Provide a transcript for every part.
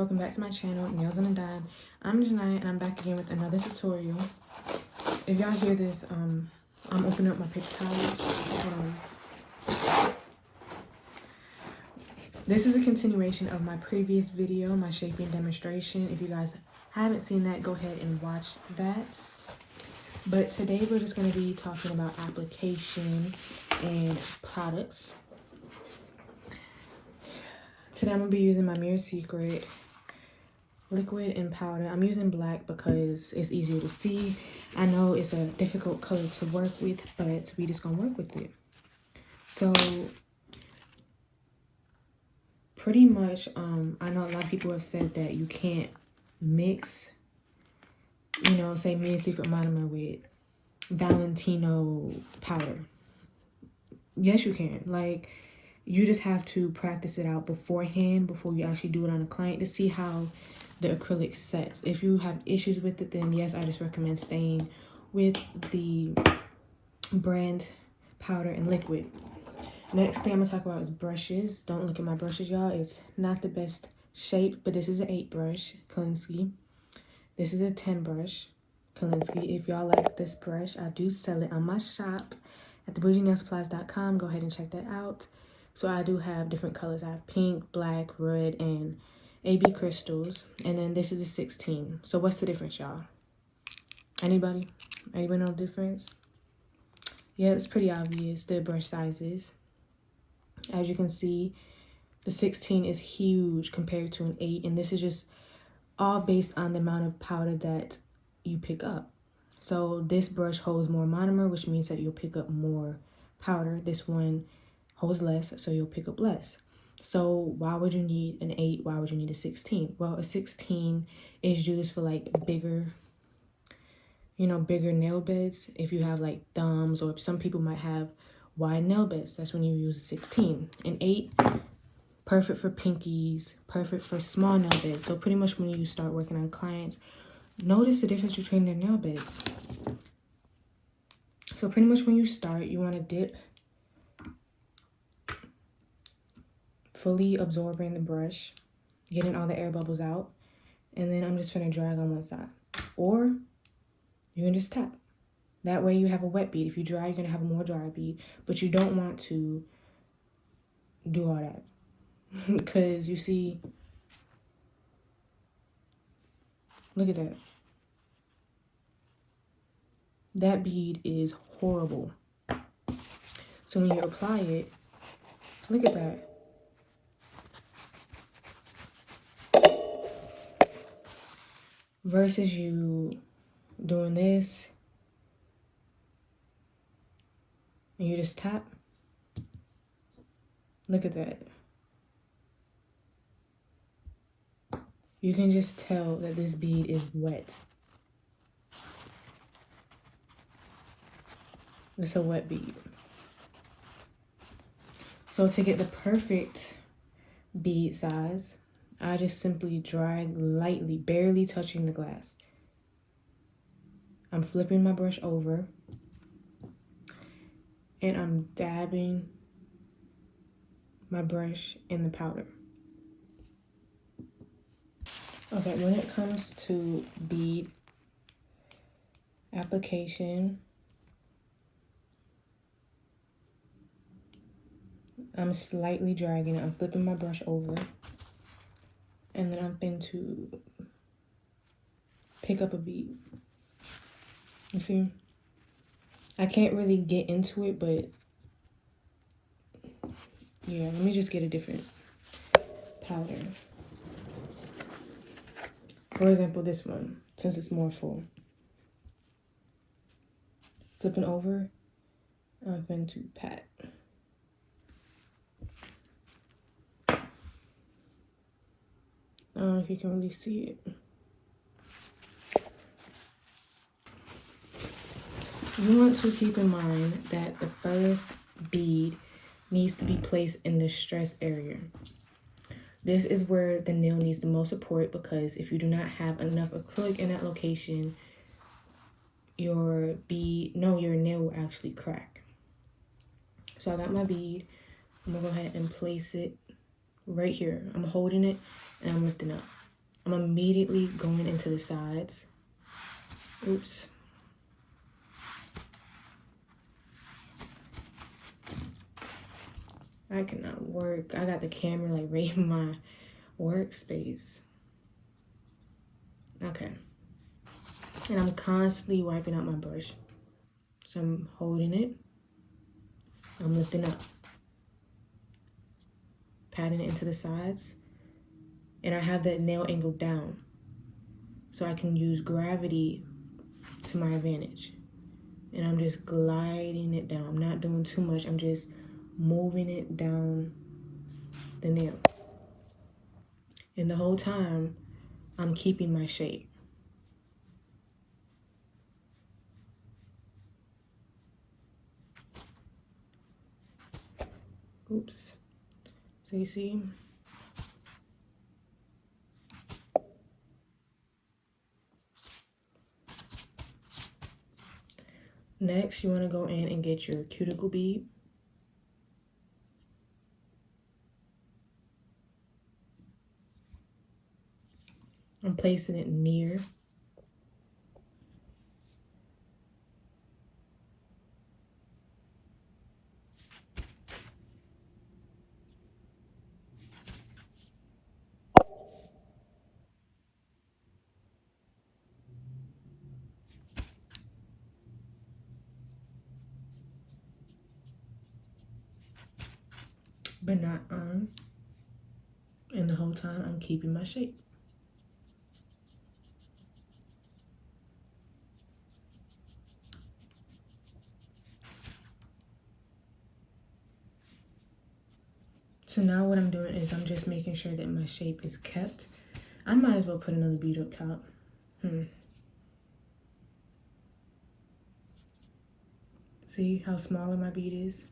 Welcome back to my channel, Nails on a Dime. I'm Janai and I'm back again with another tutorial. If y'all hear this, I'm opening up my paper towels. This is a continuation of my previous video, my shaping demonstration. If you guys haven't seen that, go ahead and watch that. But today we're just going to be talking about application and products. Today I'm going to be using my Mirror Secret liquid and powder. I'm using black because it's easier to see. I know it's a difficult color to work with, but we just gonna work with it. So pretty much, I know a lot of people have said that you can't mix, say Mirror Secret monomer with Valentino powder. Yes, you can. Like, you just have to practice it out beforehand before you actually do it on a client to see how the acrylic sets. If you have issues with it, then yes, I just recommend staying with the brand powder and liquid. Next thing I'm gonna talk about is brushes. Don't look at my brushes, y'all. It's not the best shape, but this is an 8 brush, Kalinsky. This is a 10 brush, Kalinsky. If y'all like this brush, I do sell it on my shop at thebougienaielsupplies.com. Go ahead and check that out. So I do have different colors. I have pink, black, red, and AB crystals. And then this is a 16. So what's the difference, y'all? Anybody? Anybody know the difference? Yeah, it's pretty obvious, the brush sizes. As you can see, the 16 is huge compared to an 8. And this is just all based on the amount of powder that you pick up. So this brush holds more monomer, which means that you'll pick up more powder. This one holds less, so you'll pick up less. So why would you need an 8? Why would you need a 16? Well, a 16 is used for like bigger nail beds. If you have like thumbs, or some people might have wide nail beds, that's when you use a 16. An 8, perfect for pinkies, perfect for small nail beds. So pretty much when you start working on clients, notice the difference between their nail beds. So pretty much when you start, you want to dip, fully absorbing the brush, getting all the air bubbles out, and then I'm just gonna drag on one side. Or you can just tap. That way you have a wet bead. If you dry, you're gonna have a more dry bead, but you don't want to do all that because you see, look at that. That bead is horrible. So when you apply it, look at that. Versus you doing this and you just tap. Look at that. You can just tell that this bead is wet. It's a wet bead. So to get the perfect bead size, I just simply drag lightly, barely touching the glass. I'm flipping my brush over and I'm dabbing my brush in the powder. Okay, when it comes to bead application, I'm slightly dragging it. I'm flipping my brush over, and then I'm going to pick up a bead. You see? I can't really get into it, but yeah, let me just get a different powder. For example, this one, since it's more full. Flipping over, I'm going to pat. I don't know if you can really see it. You want to keep in mind that the first bead needs to be placed in the stress area. This is where the nail needs the most support, because if you do not have enough acrylic in that location, your nail will actually crack. So I got my bead. I'm gonna go ahead and place it right here. I'm holding it and I'm lifting up. I'm immediately going into the sides. Oops. I cannot work. I got the camera like right in my workspace. Okay. And I'm constantly wiping out my brush. So I'm holding it. I'm lifting up. Patting it into the sides. And I have that nail angle down. So I can use gravity to my advantage. And I'm just gliding it down. I'm not doing too much. I'm just moving it down the nail. And the whole time, I'm keeping my shape. Oops. So you see? Next, you want to go in and get your cuticle bead. I'm placing it near. But not on. And the whole time, I'm keeping my shape. So now what I'm doing is I'm just making sure that my shape is kept. I might as well put another bead up top. See how smaller my bead is?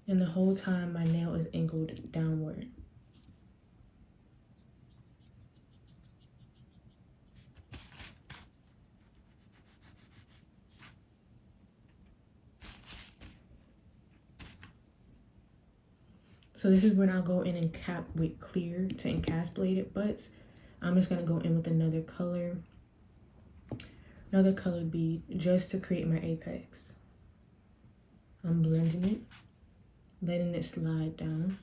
And the whole time my nail is angled downward. So this is when I'll go in and cap with clear to encapsulate it, but I'm just gonna go in with another colored bead just to create my apex. I'm blending it, letting it slide down,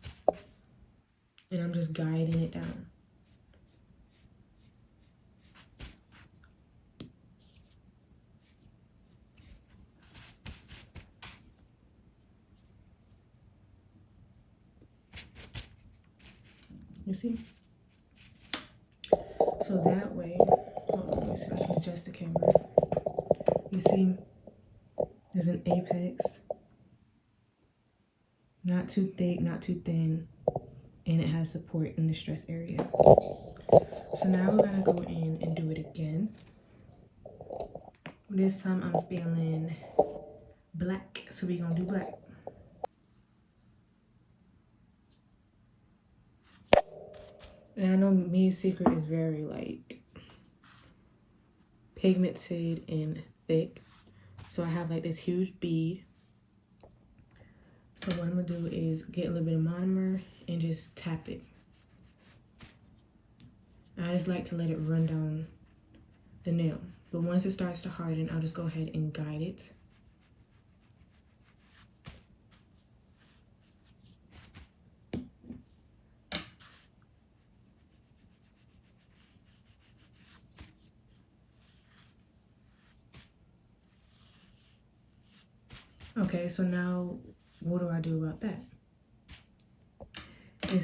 and I'm just guiding it down. You see? So that way, hold on, let me see if I can adjust the camera. You see, there's an apex, not too thick, not too thin, and it has support in the stress area. So now we're gonna go in and do it again. This time I'm feeling black, so we're gonna do black. And I know Me's Secret is very like pigmented and thick. So I have like this huge bead. So what I'm gonna do is get a little bit of monomer and just tap it. I just like to let it run down the nail. But once it starts to harden, I'll just go ahead and guide it. Okay, so now what do I do about that?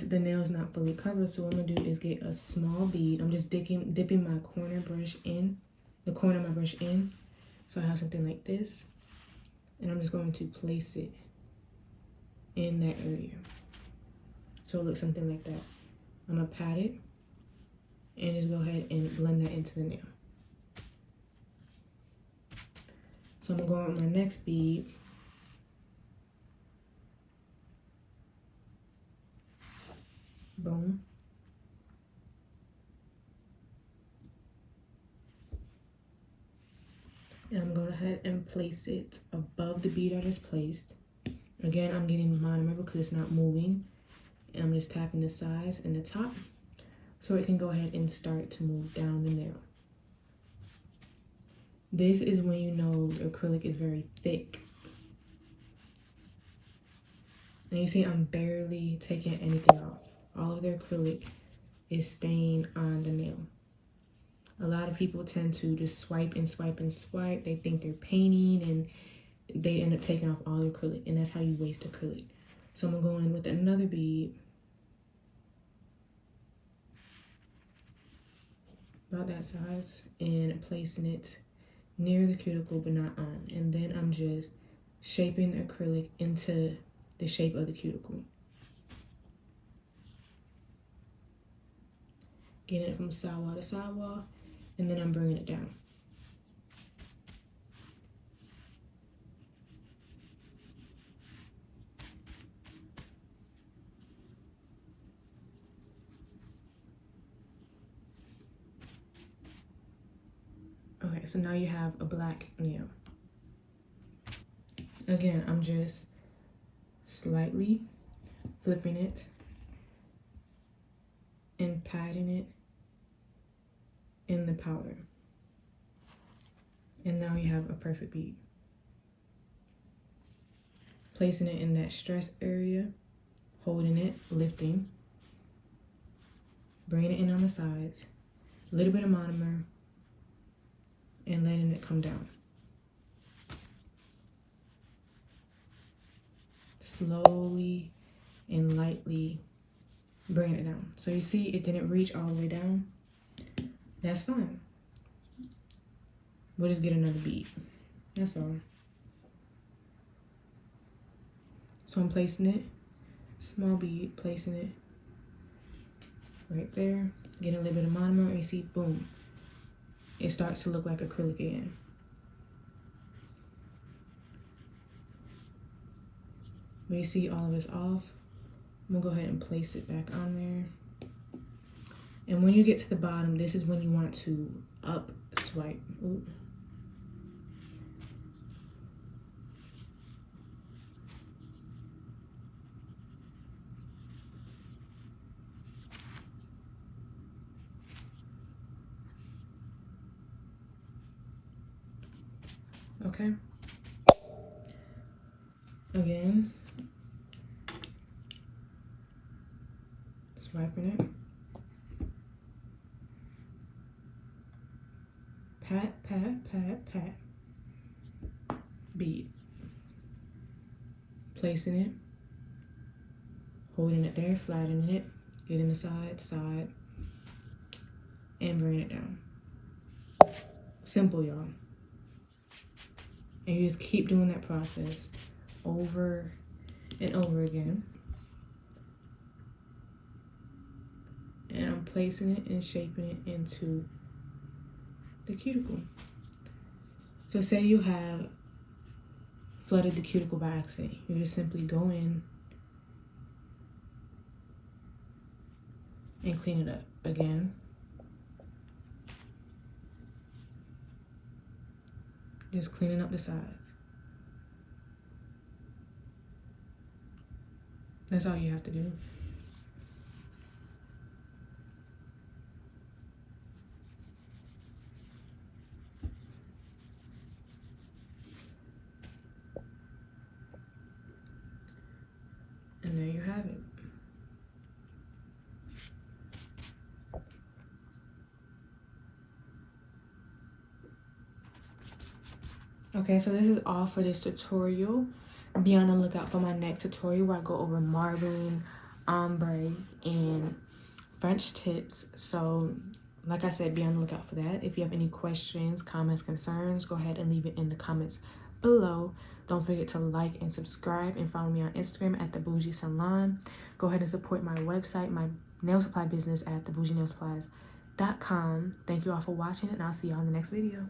The nail's not fully covered, so what I'm gonna do is get a small bead. I'm just dipping my corner brush in, the corner of my brush in. So I have something like this. And I'm just going to place it in that area. So it looks something like that. I'm gonna pat it and just go ahead and blend that into the nail. So I'm gonna go on with my next bead. Boom. And I'm gonna ahead and place it above the bead I just placed. Again, I'm getting monomer because it's not moving. And I'm just tapping the sides and the top so it can go ahead and start to move down the nail. This is when you know the acrylic is very thick. And you see I'm barely taking anything off. All of the acrylic is staying on the nail. A lot of people tend to just swipe and swipe and swipe. They think they're painting and they end up taking off all the acrylic, and that's how you waste acrylic. So I'm gonna go in with another bead, about that size, and placing it near the cuticle but not on. And then I'm just shaping the acrylic into the shape of the cuticle. Getting it from sidewall to sidewall, and then I'm bringing it down. Okay, so now you have a black nail. Again, I'm just slightly flipping it and patting it in the powder. And now you have a perfect bead. Placing it in that stress area, holding it, lifting, bringing it in on the sides, a little bit of monomer, and letting it come down. Slowly and lightly bring it down. So you see it didn't reach all the way down. That's fine. We'll just get another bead. That's all. So I'm placing it, small bead, placing it right there, getting a little bit of monomer, and you see, boom, it starts to look like acrylic again. But you see all of it's off. I'm gonna go ahead and place it back on there. And when you get to the bottom, this is when you want to up swipe. Ooh. Okay. Again, swiping it. Pat, pat, pat, pat. Bead. Placing it. Holding it there, flattening it. Getting the side, side. And bringing it down. Simple, y'all. And you just keep doing that process over and over again. And I'm placing it and shaping it into the cuticle. So say you have flooded the cuticle by accident. You just simply go in and clean it up again. Just cleaning up the sides. That's all you have to do. And there you have it. Okay, so this is all for this tutorial. Be on the lookout for my next tutorial where I go over marbling, ombre, and French tips. So like I said, be on the lookout for that. If you have any questions, comments, concerns, go ahead and leave it in the comments below. Don't forget to like and subscribe and follow me on Instagram at The Bougie Salon. Go ahead and support my website, my nail supply business at thebougienaielsupplies.com. Thank you all for watching, and I'll see y'all in the next video.